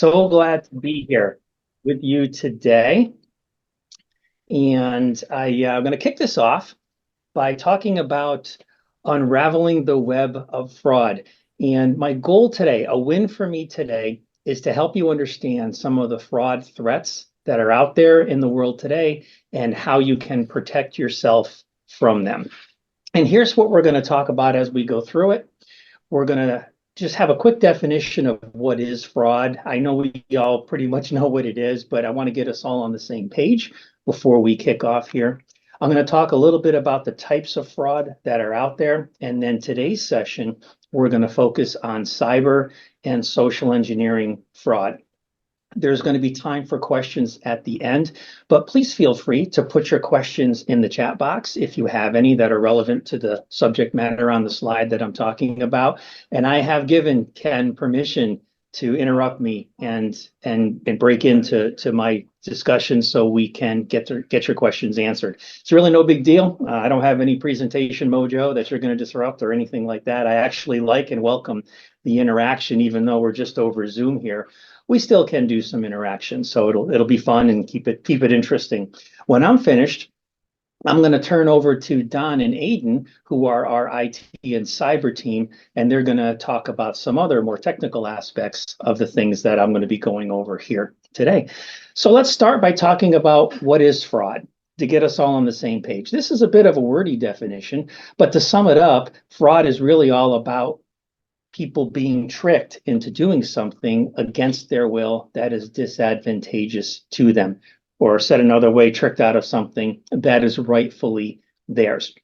So glad to be here with you today. And I'm going to kick this off by talking about unraveling the web of fraud. And my goal today, a win for me today, is to help you understand some of the fraud threats that are out there in the world today and how you can protect yourself from them. And here's what we're going to talk about as we go through it. We're going to just have a quick definition of what is fraud. I know we all pretty much know what it is, but I want to get us all on the same page before we kick off here. I'm going to talk a little bit about the types of fraud that are out there. And then today's session, we're going to focus on cyber and social engineering fraud. There's going to be time for questions at the end, but please feel free to put your questions in the chat box if you have any that are relevant to the subject matter on the slide that I'm talking about. And I have given Ken permission to interrupt me and break into my discussion so we can get your questions answered. It's really no big deal. I don't have any presentation mojo that you're going to disrupt or anything like that. I actually like and welcome the interaction, even though we're just over Zoom here. We still can do some interaction, so it'll be fun and keep it interesting. When I'm finished, I'm going to turn over to Don and Aiden, who are our IT and cyber team, and they're going to talk about some other more technical aspects of the things that I'm going to be going over here today. So let's start by talking about what is fraud to get us all on the same page. This is a bit of a wordy definition, but to sum it up, fraud is really all about people being tricked into doing something against their will that is disadvantageous to them, or said another way, tricked out of something that is rightfully theirs.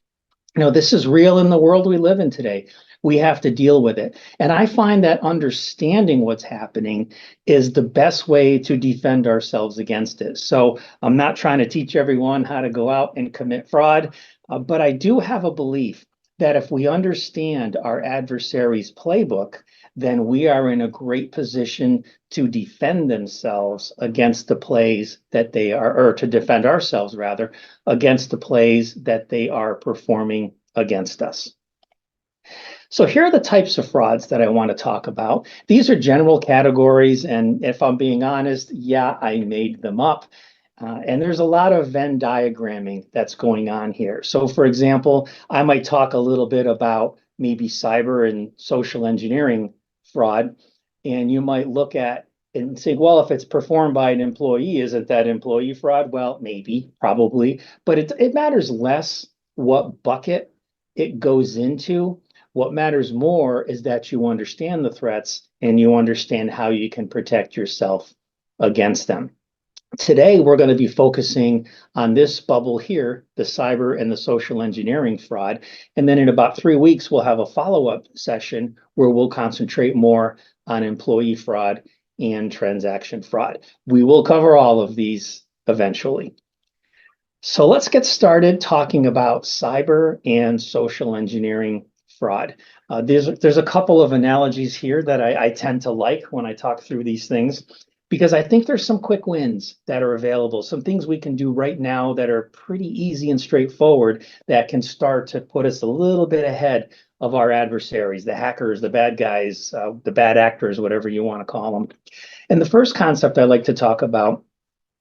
Now, this is real in the world we live in today. We have to deal with it. And I find that understanding what's happening is the best way to defend ourselves against it. So I'm not trying to teach everyone how to go out and commit fraud, but I do have a belief that if we understand our adversary's playbook, then we are in a great position to defend themselves against the plays that they are, or to defend ourselves rather, against the plays that they are performing against us. So here are the types of frauds that I want to talk about. These are general categories, and if I'm being honest, yeah, I made them up. And there's a lot of Venn diagramming that's going on here. So for example, I might talk a little bit about maybe cyber and social engineering fraud, and you might look at and say, well, if it's performed by an employee, isn't that employee fraud? Well, maybe, probably, but it matters less what bucket it goes into. What matters more is that you understand the threats and you understand how you can protect yourself against them. Today, we're going to be focusing on this bubble here, the cyber and the social engineering fraud. And then in about 3 weeks, we'll have a follow-up session where we'll concentrate more on employee fraud and transaction fraud. We will cover all of these eventually. So let's get started talking about cyber and social engineering fraud. There's a couple of analogies here that I tend to like when I talk through these things, because I think there's some quick wins that are available, some things we can do right now that are pretty easy and straightforward that can start to put us a little bit ahead of our adversaries, the hackers, the bad guys, the bad actors, whatever you want to call them. And the first concept I like to talk about,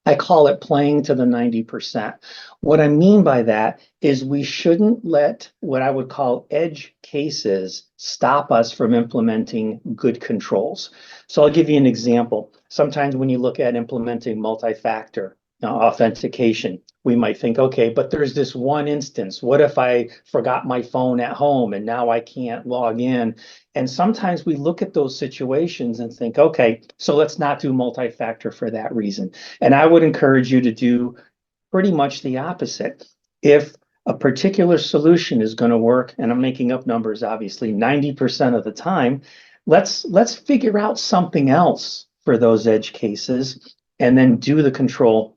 I call it playing to the 90%. What I mean by that is we shouldn't let what I would call edge cases stop us from implementing good controls. So I'll give you an example. Sometimes when you look at implementing multi-factor authentication, we might think, okay, but there's this one instance. What if I forgot my phone at home and now I can't log in? And sometimes we look at those situations and think, okay, so let's not do multi-factor for that reason. And I would encourage you to do pretty much the opposite. If a particular solution is going to work, and I'm making up numbers, obviously, 90% of the time, let's figure out something else for those edge cases and then do the control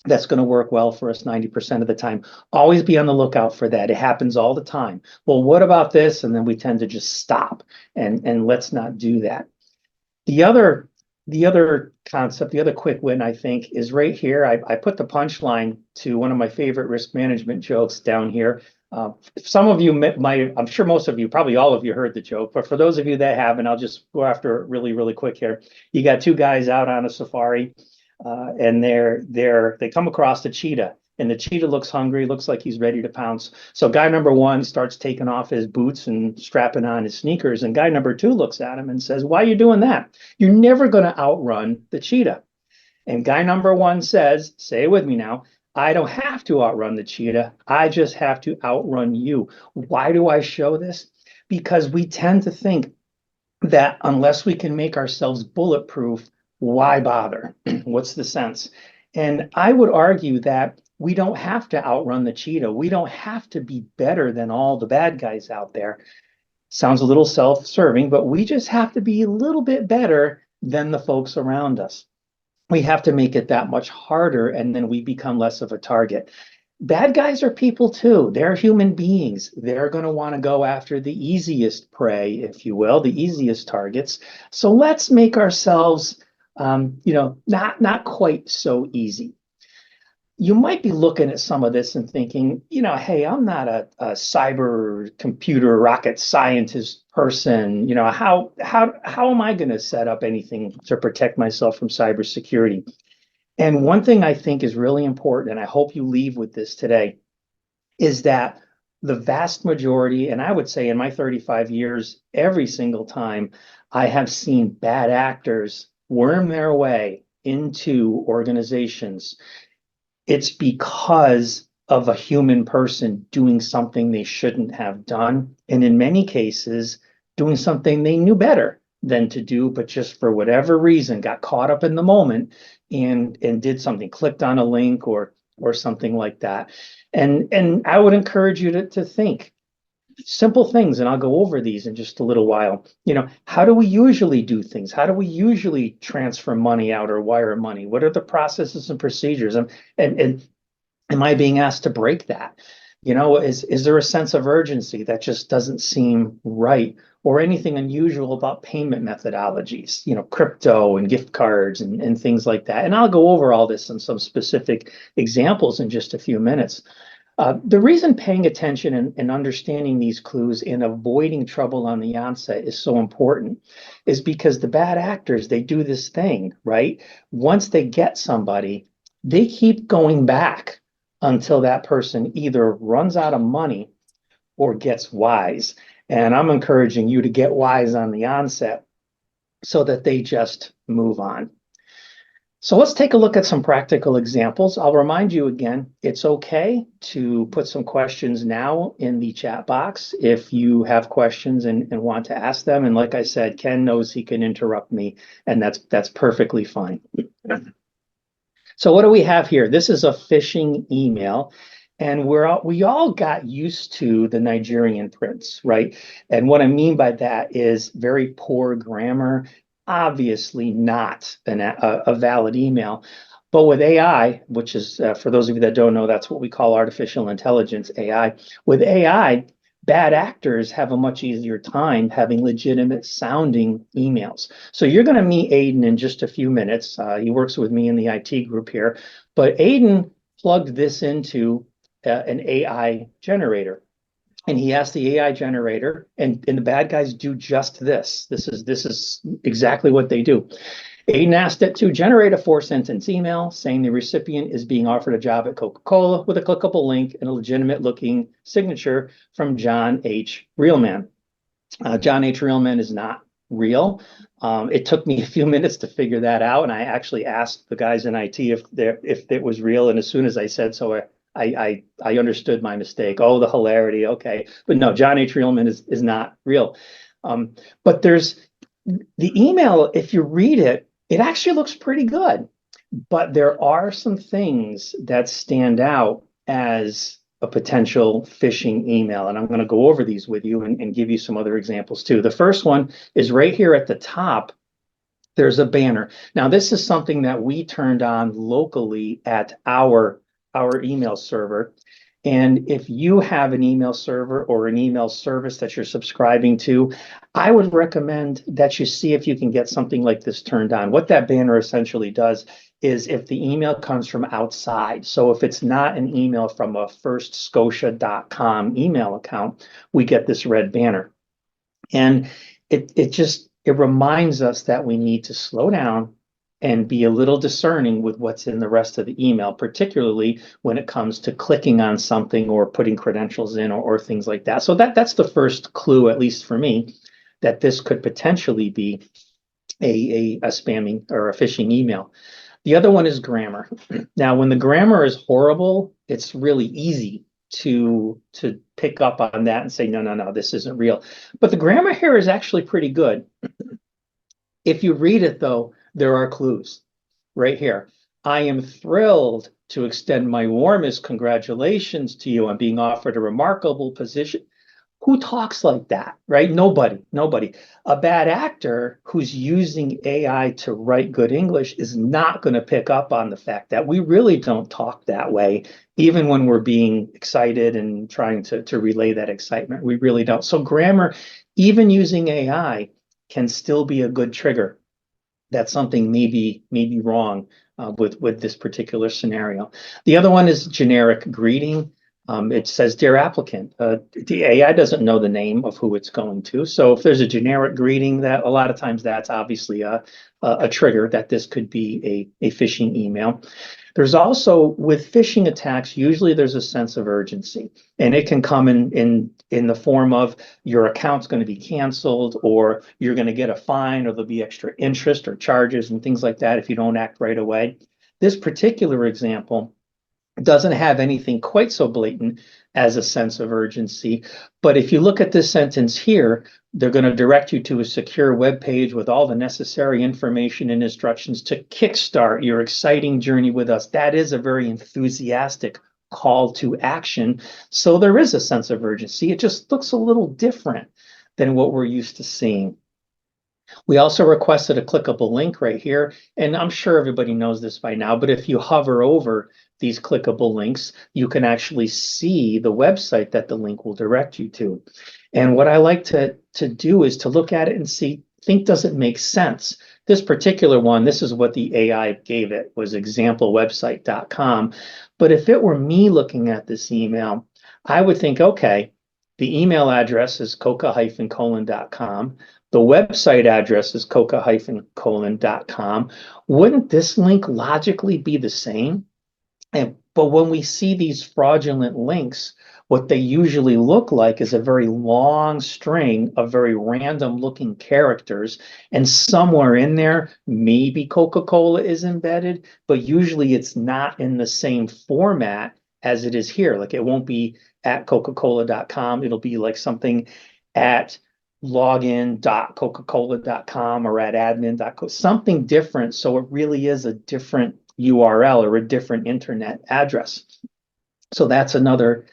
that's going to work well for us 90% of the time. Always be on the lookout for that. It happens all the time. Well, what about this? And then we tend to just stop and let's not do that. The other concept, the other quick win, I think, is right here. I put the punchline to one of my favorite risk management jokes down here. Some of you might, I'm sure most of you, probably all of you heard the joke, but for those of you that haven't, I'll just go after it really, really quick here. You got two guys out on a safari, and they come across the cheetah, and the cheetah looks hungry, looks like he's ready to pounce. So guy number one starts taking off his boots and strapping on his sneakers, and guy number two looks at him and says, "Why are you doing that? You're never going to outrun the cheetah." And guy number one says, say it with me now, "I don't have to outrun the cheetah. I just have to outrun you." Why do I show this? Because we tend to think that unless we can make ourselves bulletproof, why bother? What's the sense? And I would argue that we don't have to outrun the cheetah. We don't have to be better than all the bad guys out there. Sounds a little self-serving, but we just have to be a little bit better than the folks around us. We have to make it that much harder, and then we become less of a target. Bad guys are people too. They're human beings. They're going to want to go after the easiest prey, if you will, the easiest targets. So let's make ourselves, not quite so easy. You might be looking at some of this and thinking, hey, I'm not a cyber computer rocket scientist person. How am I going to set up anything to protect myself from cybersecurity? And one thing I think is really important, and I hope you leave with this today, is that the vast majority, and I would say in my 35 years, every single time I have seen bad actors worm their way into organizations, it's because of a human person doing something they shouldn't have done. And in many cases, doing something they knew better than to do, but just for whatever reason got caught up in the moment and did something, clicked on a link or something like that. And I would encourage you to think simple things, and I'll go over these in just a little while. How do we usually do things? How do we usually transfer money out or wire money? What are the processes and procedures? And am I being asked to break that? Is there a sense of urgency that just doesn't seem right, or anything unusual about payment methodologies, crypto and gift cards and things like that? And I'll go over all this in some specific examples in just a few minutes. The reason paying attention and understanding these clues and avoiding trouble on the onset is so important is because the bad actors, they do this thing, right? Once they get somebody, they keep going back until that person either runs out of money or gets wise. And I'm encouraging you to get wise on the onset so that they just move on. So let's take a look at some practical examples. I'll remind you again, it's okay to put some questions now in the chat box if you have questions and want to ask them. And like I said, Ken knows he can interrupt me, and that's perfectly fine. So what do we have here? This is a phishing email, and we all got used to the Nigerian prince, right? And what I mean by that is very poor grammar, obviously not a valid email. But with AI, which is, for those of you that don't know, that's what we call artificial intelligence, AI. With AI, bad actors have a much easier time having legitimate sounding emails. So you're going to meet Aiden in just a few minutes. He works with me in the IT group here. But Aiden plugged this into an AI generator. And he asked the AI generator, and the bad guys do just this. This is exactly what they do. Aiden asked it to generate a 4-sentence email saying the recipient is being offered a job at Coca-Cola with a clickable link and a legitimate looking signature from John H. Realman. John H. Realman is not real. It took me a few minutes to figure that out, and I actually asked the guys in IT if it was real. And as soon as I said so, I understood my mistake. Oh, the hilarity. Okay. But no, John H. Realman is not real. But there's the email, if you read it, it actually looks pretty good. But there are some things that stand out as a potential phishing email. And I'm going to go over these with you and give you some other examples too. The first one is right here at the top. There's a banner. Now, this is something that we turned on locally at our email server. And if you have an email server or an email service that you're subscribing to, I would recommend that you see if you can get something like this turned on. What that banner essentially does is if the email comes from outside. So if it's not an email from a firstscotia.com email account, we get this red banner. And it reminds us that we need to slow down and be a little discerning with what's in the rest of the email, particularly when it comes to clicking on something or putting credentials in or things like that. So that's the first clue, at least for me, that this could potentially be a spamming or a phishing email. The other one is grammar. Now, when the grammar is horrible, it's really easy to pick up on that and say, no, no, no, this isn't real. But the grammar here is actually pretty good. If you read it, though, there are clues right here. I am thrilled to extend my warmest congratulations to you on being offered a remarkable position. Who talks like that, right? Nobody. A bad actor who's using AI to write good English is not going to pick up on the fact that we really don't talk that way, even when we're being excited and trying to relay that excitement. We really don't. So grammar, even using AI, can still be a good trigger that something may be wrong with this particular scenario. The other one is generic greeting. It says, "Dear applicant." The AI doesn't know the name of who it's going to. So if there's a generic greeting, that a lot of times that's obviously a trigger that this could be a phishing email. There's also, with phishing attacks, usually there's a sense of urgency, and it can come in the form of your account's going to be canceled, or you're going to get a fine, or there'll be extra interest or charges and things like that if you don't act right away. This particular example doesn't have anything quite so blatant as a sense of urgency. But if you look at this sentence here, they're going to direct you to a secure web page with all the necessary information and instructions to kickstart your exciting journey with us. That is a very enthusiastic call to action. So there is a sense of urgency. It just looks a little different than what we're used to seeing. We also requested a clickable link right here, and I'm sure everybody knows this by now, but if you hover over these clickable links, you can actually see the website that the link will direct you to. And what I like to do is to look at it and does it make sense? This particular one, this is what the AI gave it, was examplewebsite.com. But if it were me looking at this email, I would think, okay, the email address is coca-colon.com. The website address is coca-colon.com. Wouldn't this link logically be the same? But when we see these fraudulent links, what they usually look like is a very long string of very random looking characters. And somewhere in there, maybe Coca-Cola is embedded, but usually it's not in the same format as it is here. Like, it won't be at coca-cola.com. It'll be like something at login.coca-cola.com or at admin.co, something different. So it really is a different URL or a different internet address. So that's another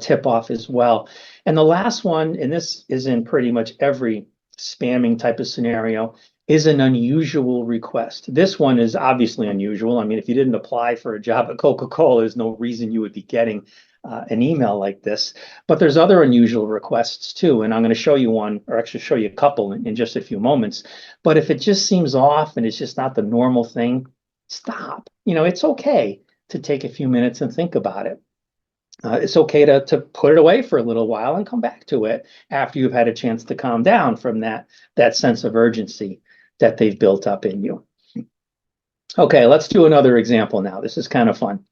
tip off as well. And the last one, and this is in pretty much every spamming type of scenario, is an unusual request. This one is obviously unusual. I mean, if you didn't apply for a job at Coca-Cola, there's no reason you would be getting an email like this. But there's other unusual requests too, and I'm going to show you one, or actually show you a couple in just a few moments. But if it just seems off and it's just not the normal thing, stop. It's okay to take a few minutes and think about it. It's okay to put it away for a little while and come back to it after you've had a chance to calm down from that sense of urgency that they've built up in you. Okay, let's do another example now. This is kind of fun.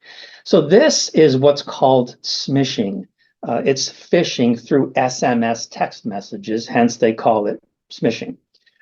So this is what's called smishing. It's phishing through SMS text messages, hence they call it smishing.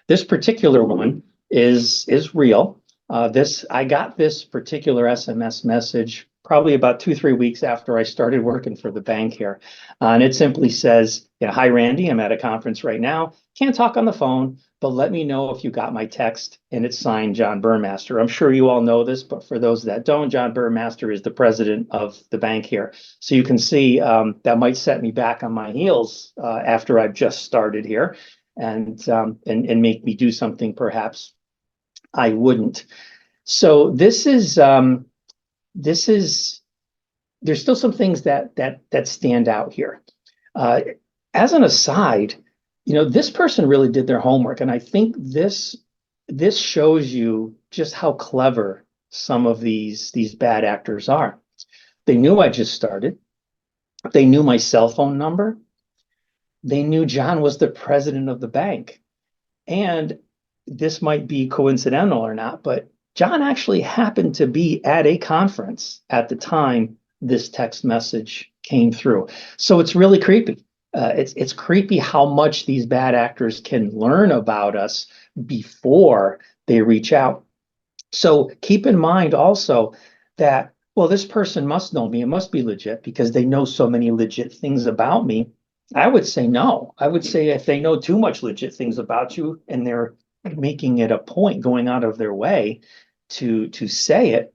This particular one is real. I got this particular SMS message probably about 2-3 weeks after I started working for the bank here. And it simply says, "Hi, Randy, I'm at a conference right now. Can't talk on the phone, but let me know if you got my text." And it's signed John Burmaster. I'm sure you all know this, but for those that don't, John Burmaster is the president of the bank here. So you can see that might set me back on my heels after I've just started here, and make me do something perhaps I wouldn't. So there's still some things that stand out here. As an aside, this person really did their homework, and I think this shows you just how clever some of these bad actors are. They knew I just started. They knew my cell phone number. They knew John was the president of the bank. And this might be coincidental or not, but John actually happened to be at a conference at the time this text message came through. So it's really creepy. It's creepy how much these bad actors can learn about us before they reach out. So keep in mind also that, well, this person must know me. It must be legit because they know so many legit things about me. I would say no. I would say if they know too much legit things about you and they're making it a point, going out of their way to say it,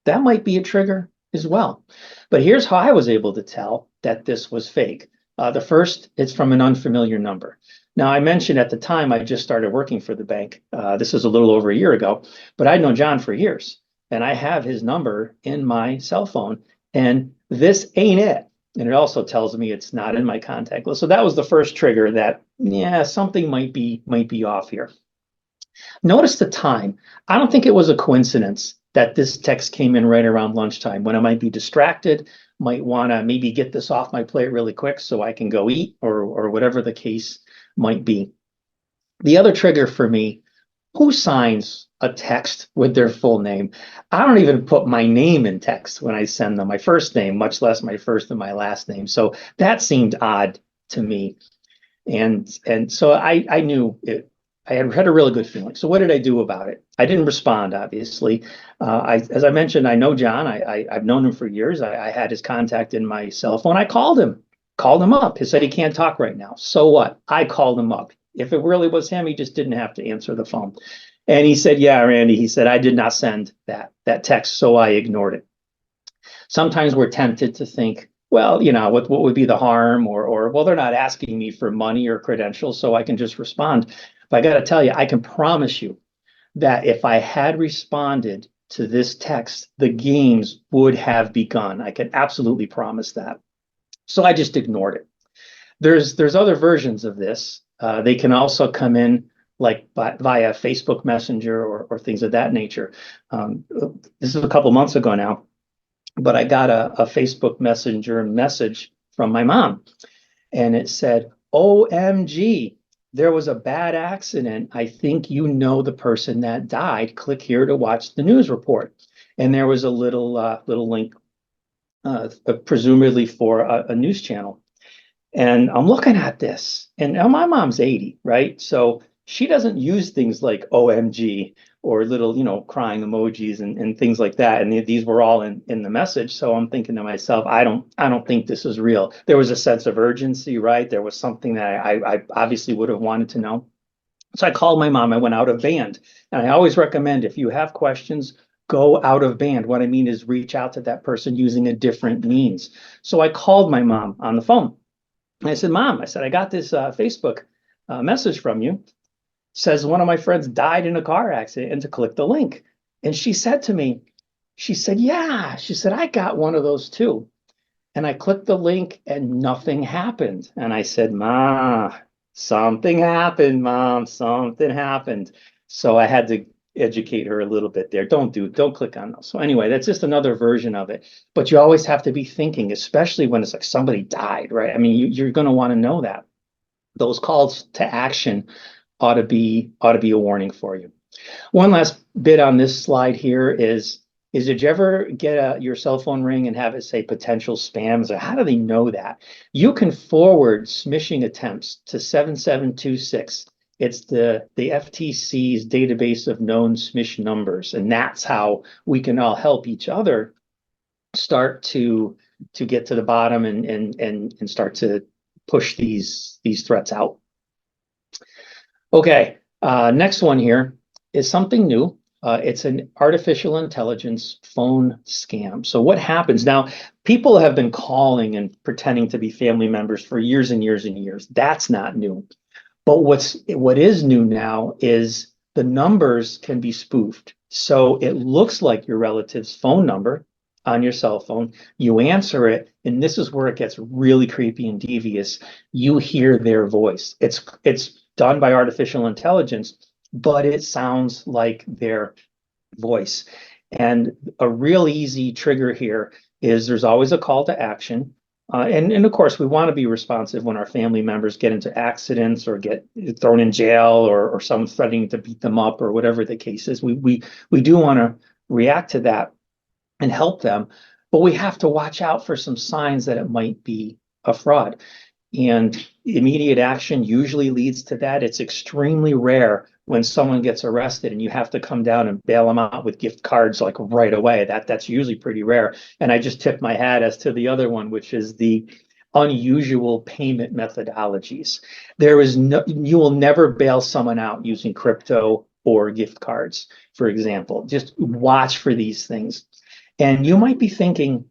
that might be a trigger as well. But here's how I was able to tell that this was fake. The first, it's from an unfamiliar number. Now, I mentioned at the time I just started working for the bank. This is a little over a year ago, but I'd known John for years, and I have his number in my cell phone, and this ain't it. And it also tells me it's not in my contact list. So that was the first trigger that, yeah, something might be off here. Notice the time. I don't think it was a coincidence that this text came in right around lunchtime when I might be distracted, might want to maybe get this off my plate really quick so I can go eat or whatever the case might be. The other trigger for me, who signs a text with their full name? I don't even put my name in text when I send them, my first name, much less my first and my last name. So that seemed odd to me. And so I knew it. I had a really good feeling. So what did I do about it? I didn't respond, obviously. As I mentioned, I know John. I've known him for years. I had his contact in my cell phone. I called him up. He said he can't talk right now. So what? I called him up. If it really was him, he just didn't have to answer the phone. And he said, yeah, Randy, he said, I did not send that text, so I ignored it. Sometimes we're tempted to think, well, what would be the harm? Or well, they're not asking me for money or credentials, so I can just respond. But I got to tell you, I can promise you that if I had responded to this text, the games would have begun. I can absolutely promise that. So I just ignored it. There's other versions of this. They can also come in like via Facebook Messenger or things of that nature. This is a couple months ago now, but I got a Facebook Messenger message from my mom, and it said, OMG, there was a bad accident. I think you know the person that died. Click here to watch the news report. And there was a little link, presumably for a news channel. And I'm looking at this, and now my mom's 80, right? So she doesn't use things like OMG or little, crying emojis and things like that. And these were all in the message. So I'm thinking to myself, I don't think this is real. There was a sense of urgency, right? There was something that I obviously would have wanted to know. So I called my mom. I went out of band. And I always recommend if you have questions, go out of band. What I mean is reach out to that person using a different means. So I called my mom on the phone. I said, Mom, I got this Facebook message from you. Says one of my friends died in a car accident and to click the link. And she said to me, she said, yeah, she said, I got one of those too. And I clicked the link and nothing happened. And I said, Ma, something happened, Mom, something happened. So I had to educate her a little bit there. Don't click on those. So anyway, that's just another version of it. But you always have to be thinking, especially when it's like somebody died, right? I mean, you're going to want to know that. Those calls to action ought to be a warning for you. One last bit on this slide here is did you ever get your cell phone ring and have it say potential spam? So how do they know that? You can forward smishing attempts to 7726. It's the FTC's database of known smish numbers, and that's how we can all help each other start to get to the bottom and start to push these threats out. Okay, next one here is something new. It's an artificial intelligence phone scam. So what happens now? People have been calling and pretending to be family members for years and years and years. That's not new. But what is new now is the numbers can be spoofed. So it looks like your relative's phone number on your cell phone. You answer it, and this is where it gets really creepy and devious. You hear their voice. It's done by artificial intelligence, but it sounds like their voice. And a real easy trigger here is there's always a call to action. And of course, we want to be responsive when our family members get into accidents or get thrown in jail or someone threatening to beat them up or whatever the case is. We do want to react to that and help them, but we have to watch out for some signs that it might be a fraud. And immediate action usually leads to that. It's extremely rare when someone gets arrested and you have to come down and bail them out with gift cards like right away. That's usually pretty rare. And I just tip my hat as to the other one, which is the unusual payment methodologies. You will never bail someone out using crypto or gift cards, for example. Just watch for these things. And you might be thinking,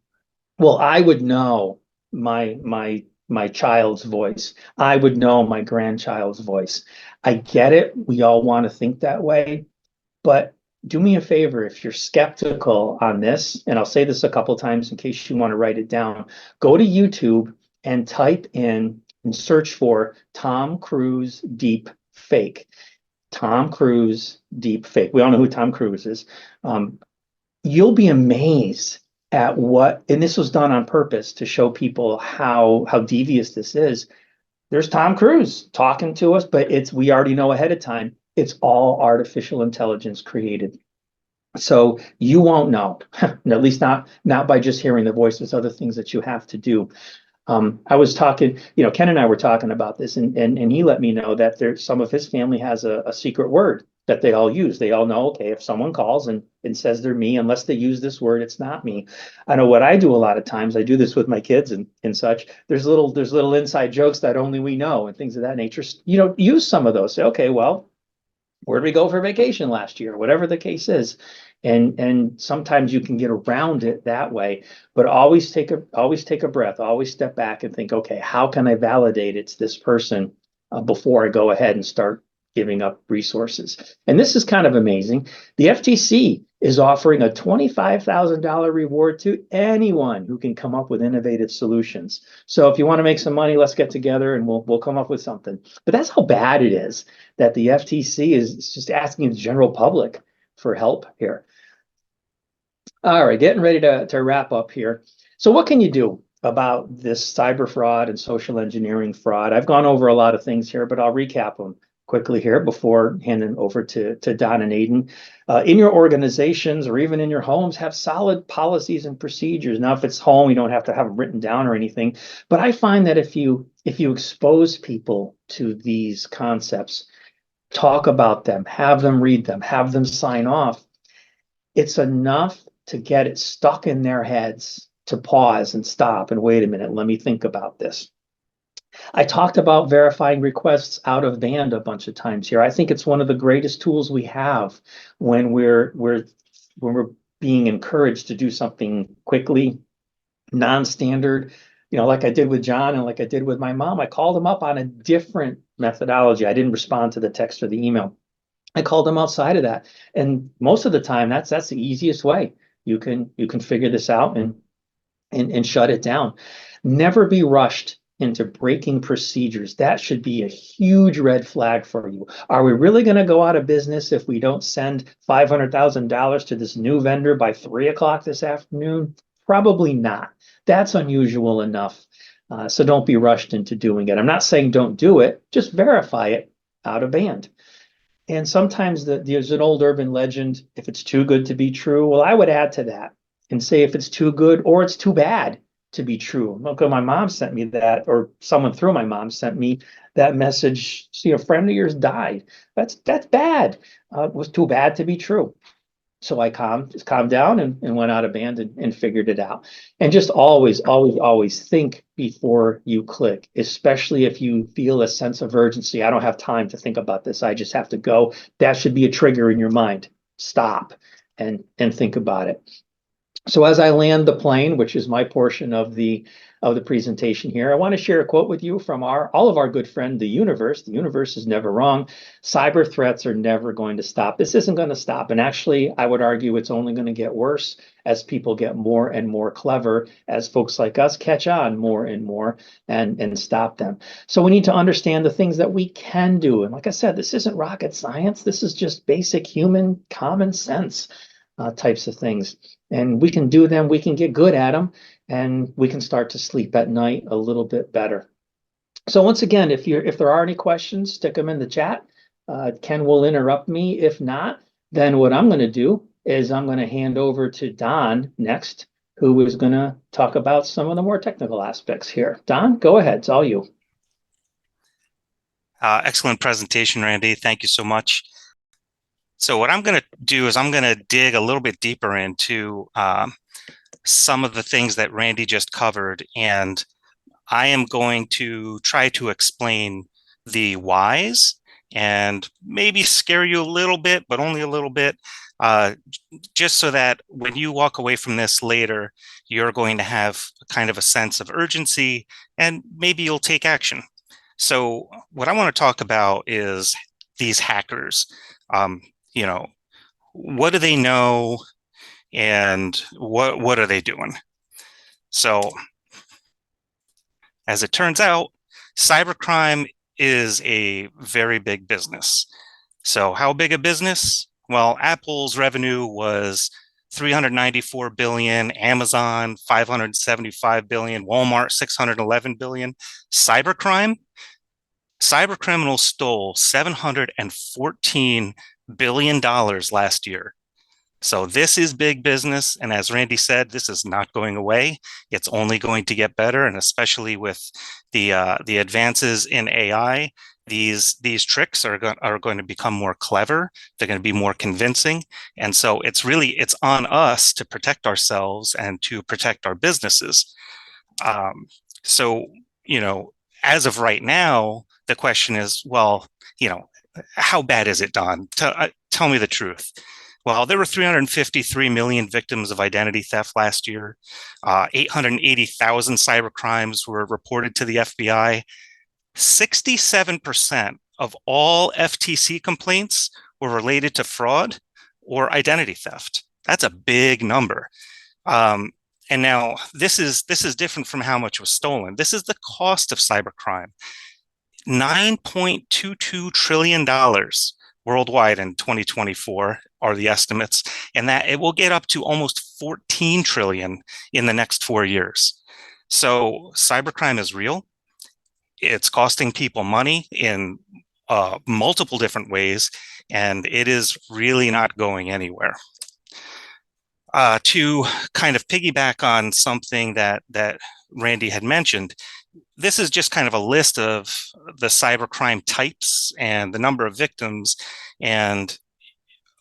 well, I would know my child's voice. I would know my grandchild's voice. I get it. We all want to think that way, but do me a favor if you're skeptical on this, and I'll say this a couple times in case you want to write it down. Go to YouTube and type in and search for Tom Cruise deep fake. Tom Cruise deep fake. We all know who Tom Cruise is. You'll be amazed at what, and this was done on purpose to show people how devious this is. There's Tom Cruise talking to us, but we already know ahead of time it's all artificial intelligence created. So you won't know, at least not by just hearing the voice. There's other things that you have to do. I was talking, Ken and I were talking about this, and he let me know that some of his family has a secret word that they all use. They all know, okay, if someone calls and says they're me, unless they use this word, it's not me. I know what I do a lot of times. I do this with my kids and such. There's little inside jokes that only we know and things of that nature. Use some of those. Say, okay, well, where did we go for vacation last year? Whatever the case is. And sometimes you can get around it that way, but always take a breath, always step back and think, okay, how can I validate it's this person before I go ahead and start giving up resources? And this is kind of amazing. The FTC is offering a $25,000 reward to anyone who can come up with innovative solutions. So if you want to make some money, let's get together and we'll come up with something. But that's how bad it is that the FTC is just asking the general public for help here. All right, getting ready to wrap up here. So what can you do about this cyber fraud and social engineering fraud? I've gone over a lot of things here, but I'll recap them quickly here before handing over to Don and Aiden. In your organizations or even in your homes, have solid policies and procedures. Now, if it's home, you don't have to have them written down or anything. But I find that if you expose people to these concepts, talk about them, have them read them, have them sign off, it's enough to get it stuck in their heads to pause and stop and wait a minute, let me think about this. I talked about verifying requests out of band a bunch of times here. I think it's one of the greatest tools we have when we're being encouraged to do something quickly, non-standard. Like I did with John and like I did with my mom, I called him up on a different methodology. I didn't respond to the text or the email. I called them outside of that. And most of the time, that's the easiest way. You can figure this out and shut it down. Never be rushed into breaking procedures. That should be a huge red flag for you. Are we really going to go out of business if we don't send $500,000 to this new vendor by 3 o'clock this afternoon? Probably not. That's unusual enough. So don't be rushed into doing it. I'm not saying don't do it, just verify it out of band. And sometimes there's an old urban legend, if it's too good to be true, well, I would add to that and say if it's too good or it's too bad to be true. Look, my mom sent me that, or someone through my mom sent me that message. See, a friend of yours died. That's bad. It was too bad to be true. So I just calmed down and went out of band and figured it out. And just always think before you click, especially if you feel a sense of urgency. I don't have time to think about this. I just have to go. That should be a trigger in your mind. Stop and think about it. So as I land the plane, which is my portion of the presentation here, I want to share a quote with you from all of our good friend, the universe. The universe is never wrong. Cyber threats are never going to stop. This isn't going to stop. And actually, I would argue it's only going to get worse as people get more and more clever, as folks like us catch on more and more and stop them. So we need to understand the things that we can do. And like I said, this isn't rocket science. This is just basic human common sense. types of things. And we can do them, we can get good at them, and we can start to sleep at night a little bit better. So once again, if there are any questions, stick them in the chat. Ken will interrupt me. If not, then what I'm going to do is I'm going to hand over to Don next, who is going to talk about some of the more technical aspects here. Don, go ahead. It's all you. Excellent presentation, Randy. Thank you so much. So what I'm going to do is I'm going to dig a little bit deeper into some of the things that Randy just covered, and I am going to try to explain the whys and maybe scare you a little bit, but only a little bit, uh, just so that when you walk away from this later, you're going to have kind of a sense of urgency and maybe you'll take action. So what I want to talk about is these hackers. Um, you know, what do they know and what are they doing? So as it turns out, cybercrime is a very big business. So how big a business? Well, Apple's revenue was 394 billion, Amazon 575 billion, Walmart 611 billion. Cybercrime, cybercriminals stole $714 billion last year. So this is big business. And as Randy said, this is not going away. It's only going to get better. And especially with the advances in AI, these tricks are going to become more clever. They're going to be more convincing. And so it's on us to protect ourselves and to protect our businesses. Um, so, you know, as of right now, the question is, well, you know, how bad is it, Don? Tell me the truth. Well, there were 353 million victims of identity theft last year. 880,000 cyber crimes were reported to the FBI. 67% of all FTC complaints were related to fraud or identity theft. That's a big number. Um, and now this is different from how much was stolen. This is the cost of cybercrime. $9.22 trillion worldwide in 2024 are the estimates, and that it will get up to almost 14 trillion in the next 4 years. So cybercrime is real. It's costing people money in multiple different ways, and it is really not going anywhere. To kind of piggyback on something that Randy had mentioned, this is just kind of a list of the cybercrime types and the number of victims. And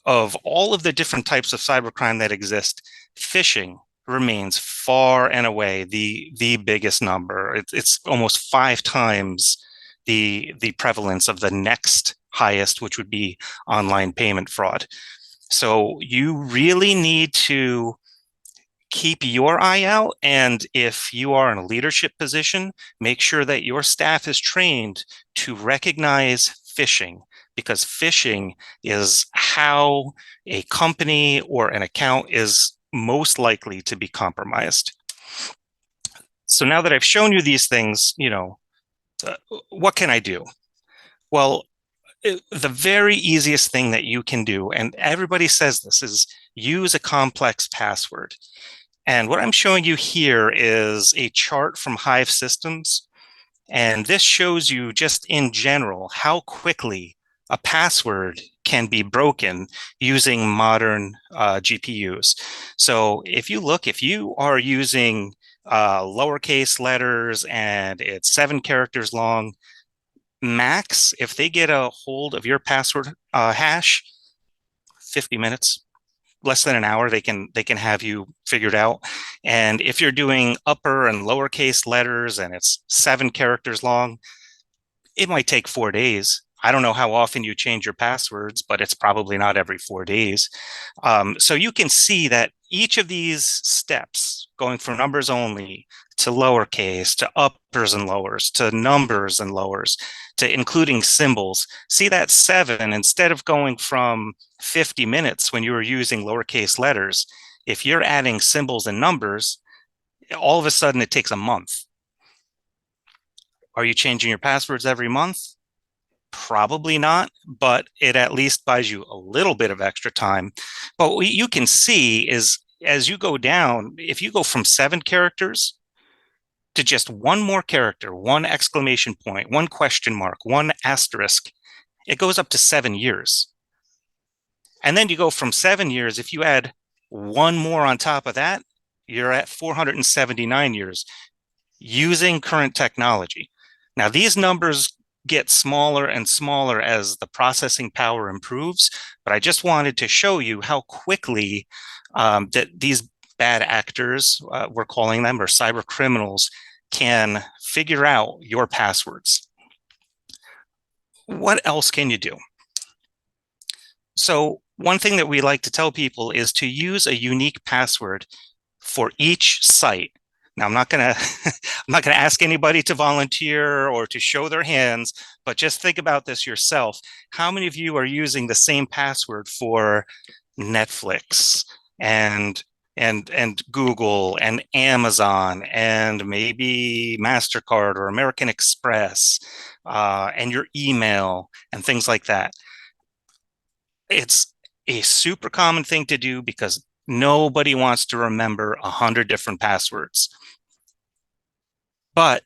of all of the different types of cybercrime that exist, phishing remains far and away the biggest number. It's almost 5 times the prevalence of the next highest, which would be online payment fraud. So you really need to keep your eye out. And if you are in a leadership position, make sure that your staff is trained to recognize phishing, because phishing is how a company or an account is most likely to be compromised. So now that I've shown you these things, what can I do? Well, the very easiest thing that you can do, and everybody says this, is use a complex password. And what I'm showing you here is a chart from Hive Systems. And this shows you just in general how quickly a password can be broken using modern GPUs. So if you are using lowercase letters and it's 7 characters long, max, if they get a hold of your password hash, 50 minutes, less than an hour, they can have you figured out. And if you're doing upper and lowercase letters and it's 7 characters long, it might take 4 days. I don't know how often you change your passwords, but it's probably not every 4 days. So you can see that each of these steps, going from numbers only to lowercase, to uppers and lowers, to numbers and lowers, to including symbols, see that 7, instead of going from 50 minutes when you were using lowercase letters, if you're adding symbols and numbers, all of a sudden it takes a month. Are you changing your passwords every month? Probably not, but it at least buys you a little bit of extra time. But what you can see is as you go down, if you go from 7 characters to just one more character, one exclamation point, one question mark, one asterisk, it goes up to 7 years. And then you go from 7 years, if you add one more on top of that, you're at 479 years using current technology. Now, these numbers get smaller and smaller as the processing power improves, but I just wanted to show you how quickly that these bad actors, we're calling them, or cyber criminals, can figure out your passwords. What else can you do? So one thing that we like to tell people is to use a unique password for each site. Now, I'm not going to I'm not going to ask anybody to volunteer or to show their hands, but just think about this yourself. How many of you are using the same password for Netflix and and Google and Amazon and maybe MasterCard or American Express and your email and things like that? It's a super common thing to do because nobody wants to remember 100 different passwords. But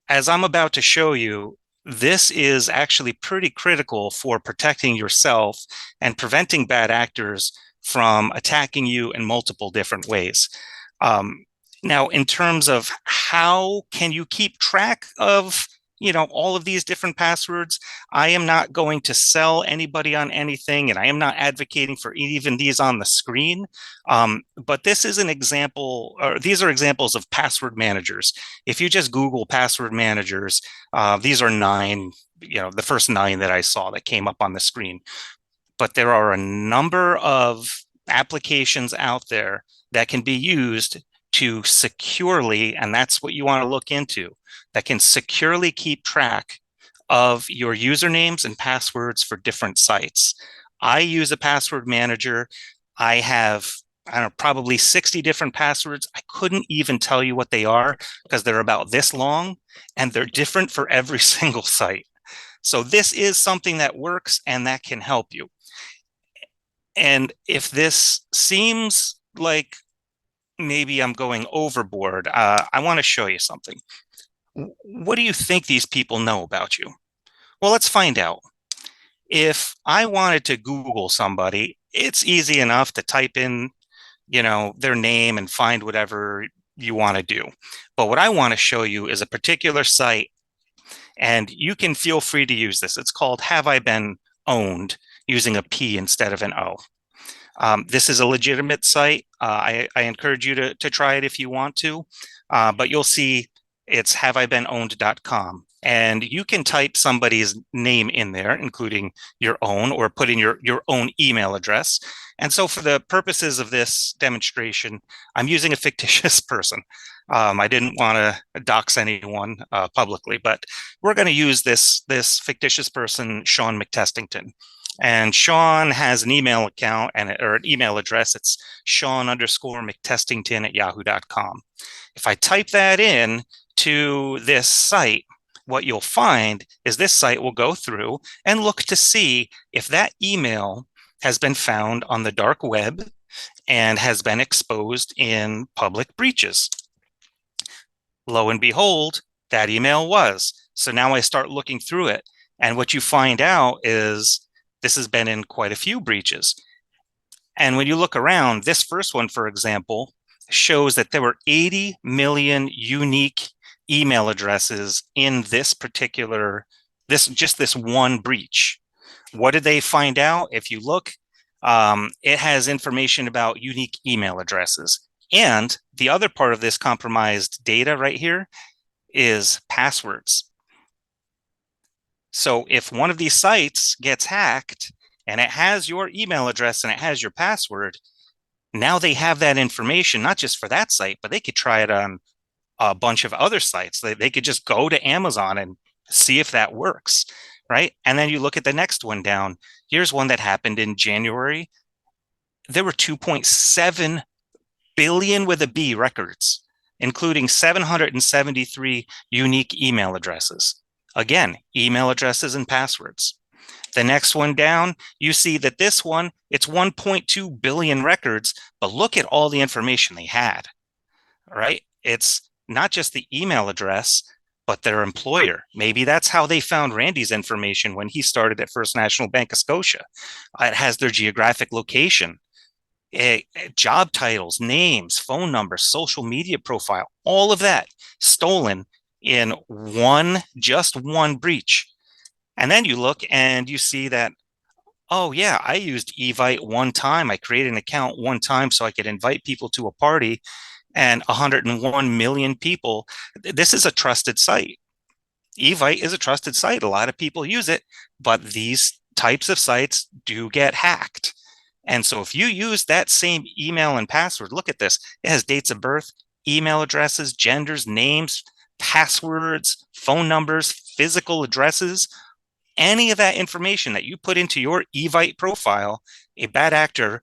as I'm about to show you, this is actually pretty critical for protecting yourself and preventing bad actors from attacking you in multiple different ways. Um, Now, in terms of how can you keep track of all of these different passwords, I am not going to sell anybody on anything, and I am not advocating for even these on the screen. But this is an example, or these are examples of password managers. If you just Google password managers, these are 9, the first 9 that I saw that came up on the screen. But there are a number of applications out there that can be used to securely, and that's what you want to look into, that can securely keep track of your usernames and passwords for different sites. I use a password manager. I have, I don't know, probably 60 different passwords. I couldn't even tell you what they are because they're about this long and they're different for every single site. So this is something that works and that can help you. And if this seems like maybe I'm going overboard, I want to show you something. What do you think these people know about you? Well, let's find out. If I wanted to Google somebody, it's easy enough to type in, their name and find whatever you want to do. But what I want to show you is a particular site, and you can feel free to use this. It's called Have I Been Owned, using a P instead of an O. This is a legitimate site. I encourage you to try it if you want to, but you'll see it's haveibenowned.com. And you can type somebody's name in there, including your own, or put in your own email address. And so for the purposes of this demonstration, I'm using a fictitious person. I didn't want to dox anyone publicly, but we're going to use this fictitious person, Sean McTestington. And Sean has an email account or an email address. It's Sean_McTestington@yahoo.com. If I type that in to this site, what you'll find is this site will go through and look to see if that email has been found on the dark web and has been exposed in public breaches. Lo and behold, that email was. So now I start looking through it. And what you find out is this has been in quite a few breaches. And when you look around, this first one, for example, shows that there were 80 million unique email addresses in this particular, this one breach. What did they find out? If you look, it has information about unique email addresses. And the other part of this compromised data right here is passwords. So if one of these sites gets hacked and it has your email address and it has your password, now they have that information, not just for that site, but they could try it on a bunch of other sites. They could just go to Amazon and see if that works, right? And then you look at the next one down. Here's one that happened in January. There were 2.7 billion with a B records, including 773 unique email addresses. Again, email addresses and passwords. The next one down, you see that this one, it's 1.2 billion records, but look at all the information they had, right? It's not just the email address, but their employer. Maybe that's how they found Randy's information when he started at First National Bank of Scotia. It has their geographic location, job titles, names, phone numbers, social media profile, all of that stolen in just one breach. And then you look and you see that, oh, yeah, I used Evite one time. I created an account one time so I could invite people to a party, and 101 million people. This is a trusted site. Evite is a trusted site. A lot of people use it, but these types of sites do get hacked. And so if you use that same email and password, look at this. It has dates of birth, email addresses, genders, names, passwords, phone numbers, physical addresses. Any of that information that you put into your Evite profile, a bad actor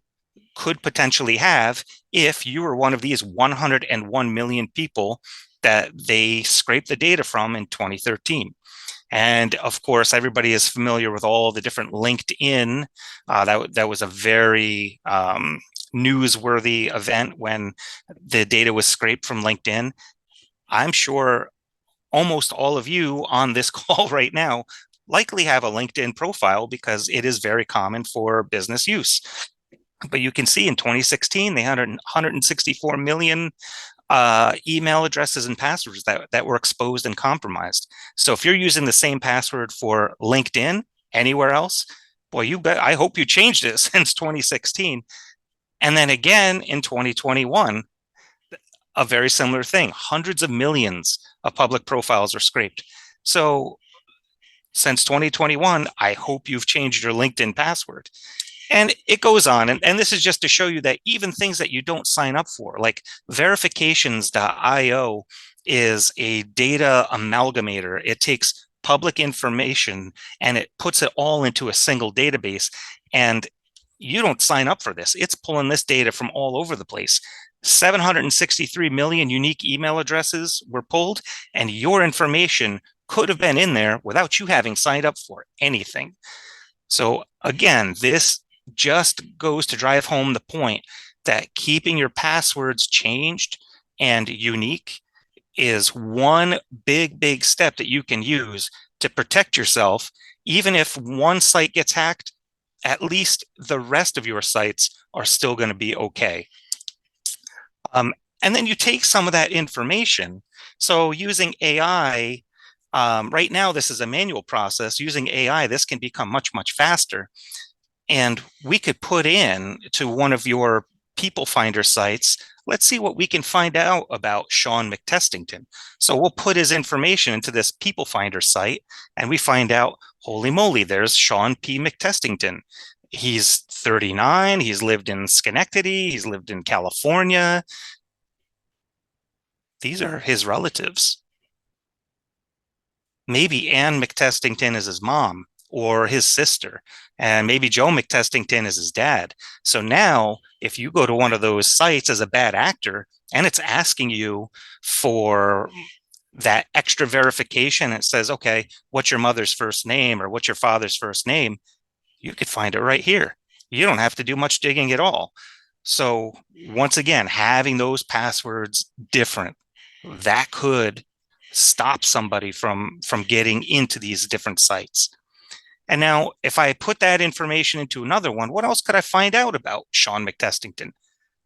could potentially have if you were one of these 101 million people that they scraped the data from in 2013. And of course, everybody is familiar with all the different LinkedIn. That was a very newsworthy event when the data was scraped from LinkedIn. I'm sure almost all of you on this call right now likely have a LinkedIn profile because it is very common for business use. But you can see in 2016, they had 164 million email addresses and passwords that were exposed and compromised. So if you're using the same password for LinkedIn anywhere else, boy, you bet. I hope you changed it since 2016. And then again in 2021, a very similar thing. Hundreds of millions of public profiles are scraped. So since 2021, I hope you've changed your LinkedIn password. And it goes on. And this is just to show you that even things that you don't sign up for, like verifications.io is a data amalgamator. It takes public information and it puts it all into a single database. And you don't sign up for this. It's pulling this data from all over the place. 763 million unique email addresses were pulled, and your information could have been in there without you having signed up for anything. So again, this just goes to drive home the point that keeping your passwords changed and unique is one big step that you can use to protect yourself. Even if one site gets hacked, at least the rest of your sites are still going to be okay. And then you take some of that information. So using AI, right now, this is a manual process. Using AI, this can become much faster. And we could put in to one of your people finder sites, let's see what we can find out about Sean McTestington. So we'll put his information into this people finder site and we find out, holy moly, there's Sean P. McTestington. He's 39. He's lived in Schenectady. He's lived in California. These are his relatives. Maybe Ann McTestington is his mom or his sister, and maybe Joe McTestington is his dad. So now, if you go to one of those sites as a bad actor and it's asking you for that extra verification, it says, okay, what's your mother's first name or what's your father's first name? You could find it right here. You don't have to do much digging at all. So once again, having those passwords different, that could stop somebody from getting into these different sites. And now, if I put that information into another one, what else could I find out about Sean McTestington?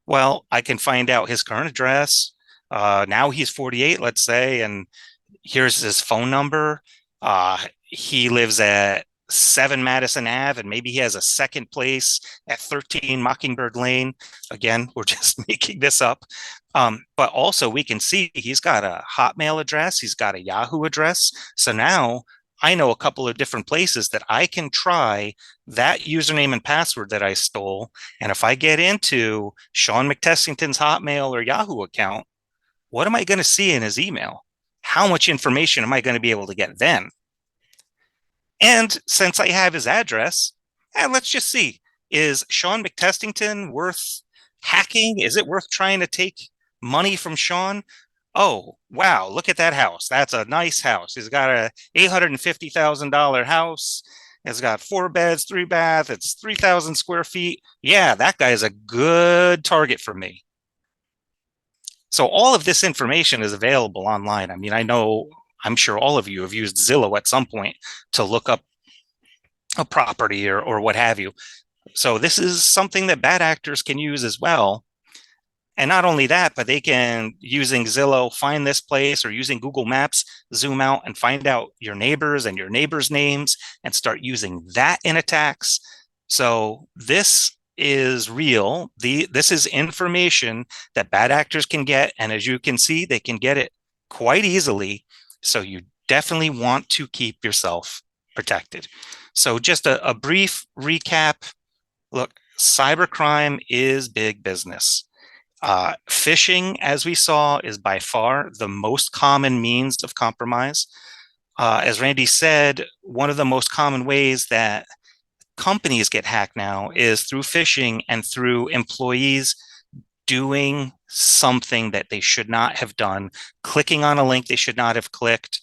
Well, I can find out his current address. Now he's 48, let's say, and here's his phone number. He lives at 7 Madison Ave, and maybe he has a second place at 13 Mockingbird Lane. Again, we're just making this up. But also, we can see he's got a Hotmail address, he's got a Yahoo address. So now I know a couple of different places that I can try that username and password that I stole. And if I get into Sean McTestington's Hotmail or Yahoo account, what am I going to see in his email? How much information am I going to be able to get then? And since I have his address, let's just see. Is Sean McTestington worth hacking? Is it worth trying to take money from Sean? Oh, wow, look at that house. That's a nice house. He's got a $850,000 house. It's got 4 beds, 3 bath. It's 3,000 square feet. Yeah, that guy is a good target for me. So all of this information is available online. I mean, I'm sure all of you have used Zillow at some point to look up a property or what have you. So this is something that bad actors can use as well. And not only that, but they can, using Zillow, find this place, or using Google Maps, zoom out and find out your neighbors and your neighbors' names and start using that in attacks. So this is real. This is information that bad actors can get. And as you can see, they can get it quite easily. So you definitely want to keep yourself protected. So just a brief recap. Look, cybercrime is big business. Phishing, as we saw, is by far the most common means of compromise. As Randy said, one of the most common ways that companies get hacked now is through phishing and through employees doing something that they should not have done, clicking on a link they should not have clicked,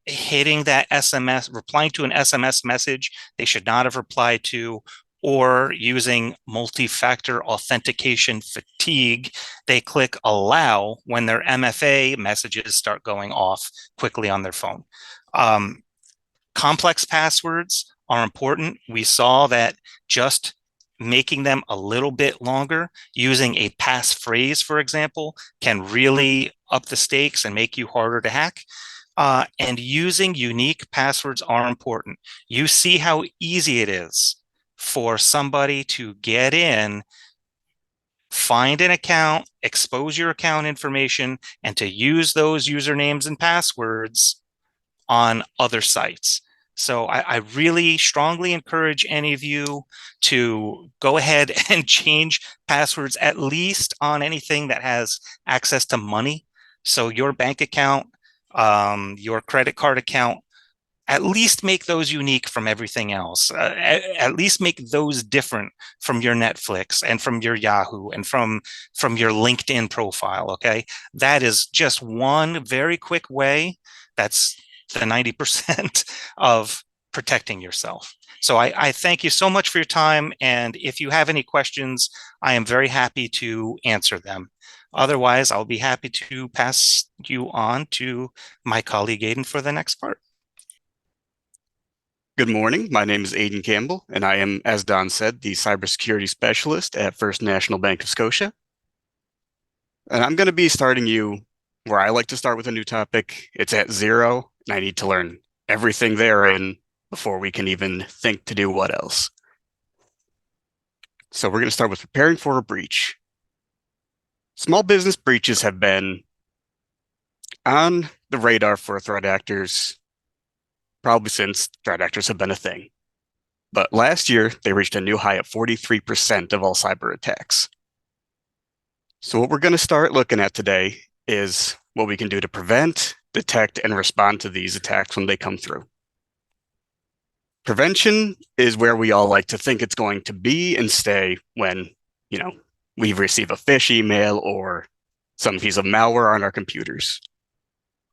hitting that SMS, replying to an SMS message they should not have replied to, or using multi-factor authentication fatigue. They click allow when their MFA messages start going off quickly on their phone. Complex passwords are important. We saw that just making them a little bit longer, using a passphrase, for example, can really up the stakes and make you harder to hack. And using unique passwords are important. You see how easy it is for somebody to get in, find an account, expose your account information, and to use those usernames and passwords on other sites. So I really strongly encourage any of you to go ahead and change passwords, at least on anything that has access to money. So your bank account, your credit card account, at least make those unique from everything else. At least make those different from your Netflix and from your Yahoo and from your LinkedIn profile. Okay, that is just one very quick way. That's the 90% of protecting yourself. So I thank you so much for your time. And if you have any questions, I am very happy to answer them. Otherwise, I'll be happy to pass you on to my colleague Aiden for the next part. Good morning. My name is Aidan Campbell, and I am, as Don said, the cybersecurity specialist at First National Bank of Scotia. And I'm going to be starting you where I like to start with a new topic. It's at zero, and I need to learn everything therein before we can even think to do what else. So we're going to start with preparing for a breach. Small business breaches have been on the radar for threat actors probably since threat actors have been a thing. But last year, they reached a new high of 43% of all cyber attacks. So what we're going to start looking at today is what we can do to prevent, detect, and respond to these attacks when they come through. Prevention is where we all like to think it's going to be and stay when, we receive a phish email or some piece of malware on our computers.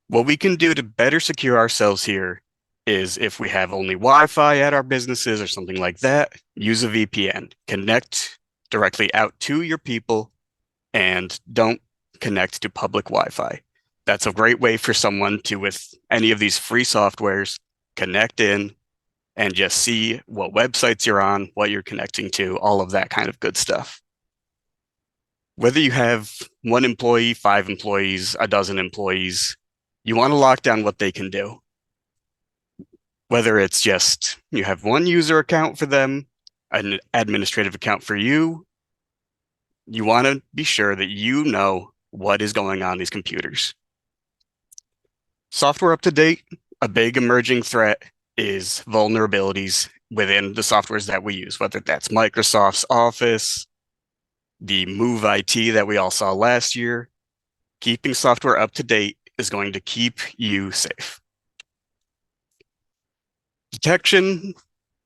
What we can do to better secure ourselves here is if we have only Wi-Fi at our businesses or something like that, use a VPN. Connect directly out to your people and don't connect to public Wi-Fi. That's a great way for someone to, with any of these free softwares, connect in and just see what websites you're on, what you're connecting to, all of that kind of good stuff. Whether you have 1 employee, 5 employees, a dozen employees, you want to lock down what they can do. Whether it's just you have 1 user account for them, an administrative account for you, you want to be sure that you know what is going on these computers. Software up to date, a big emerging threat is vulnerabilities within the softwares that we use, whether that's Microsoft's Office, the Move IT that we all saw last year. Keeping software up to date is going to keep you safe. Detection,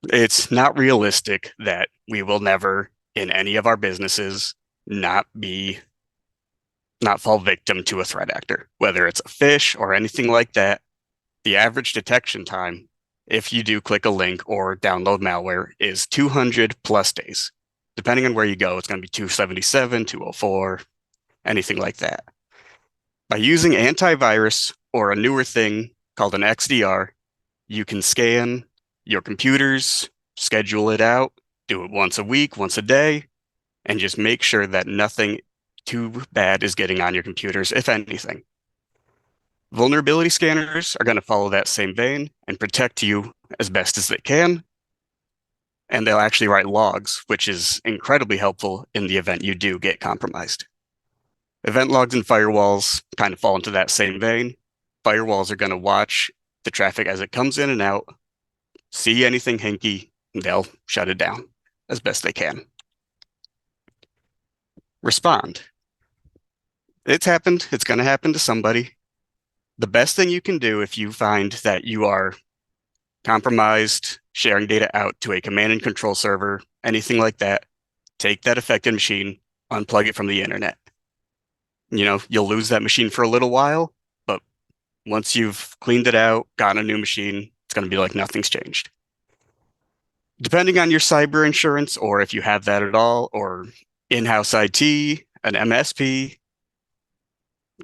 it's not realistic that we will never, in any of our businesses, not fall victim to a threat actor, whether it's a phish or anything like that. The average detection time if you do click a link or download malware, is 200 plus days. Depending on where you go, it's going to be 277, 204, anything like that. By using antivirus or a newer thing called an XDR, you can scan your computers, schedule it out, do it once a week, once a day, and just make sure that nothing too bad is getting on your computers, if anything. Vulnerability scanners are going to follow that same vein and protect you as best as they can. And they'll actually write logs, which is incredibly helpful in the event you do get compromised. Event logs and firewalls kind of fall into that same vein. Firewalls are going to watch the traffic as it comes in and out, see anything hinky, and they'll shut it down as best they can. Respond. It's happened. It's going to happen to somebody. The best thing you can do if you find that you are compromised, sharing data out to a command and control server, anything like that, take that affected machine, unplug it from the internet. You'll lose that machine for a little while, but once you've cleaned it out, gotten a new machine, it's going to be like nothing's changed. Depending on your cyber insurance, or if you have that at all, or in-house IT, an MSP,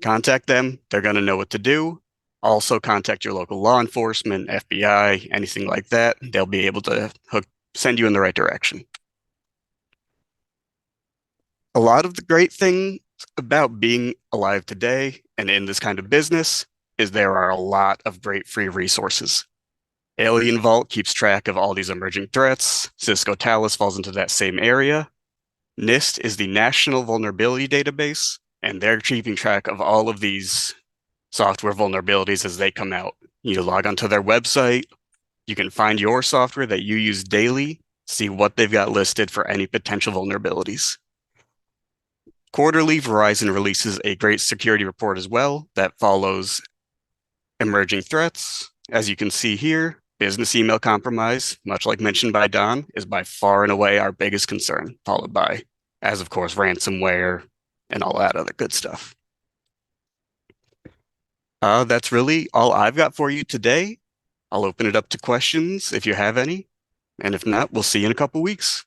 contact them. They're going to know what to do. Also contact your local law enforcement, FBI, anything like that. They'll be able to send you in the right direction. A lot of the great thing about being alive today and in this kind of business is there are a lot of great free resources. Alien Vault keeps track of all these emerging threats. Cisco Talos falls into that same area. NIST is the National Vulnerability Database, and they're keeping track of all of these software vulnerabilities as they come out. You log onto their website, you can find your software that you use daily, see what they've got listed for any potential vulnerabilities. Quarterly, Verizon releases a great security report as well that follows emerging threats. As you can see here, business email compromise, much like mentioned by Don, is by far and away our biggest concern, followed by, as of course, ransomware and all that other good stuff. That's really all I've got for you today. I'll open it up to questions if you have any. And if not, we'll see you in a couple weeks.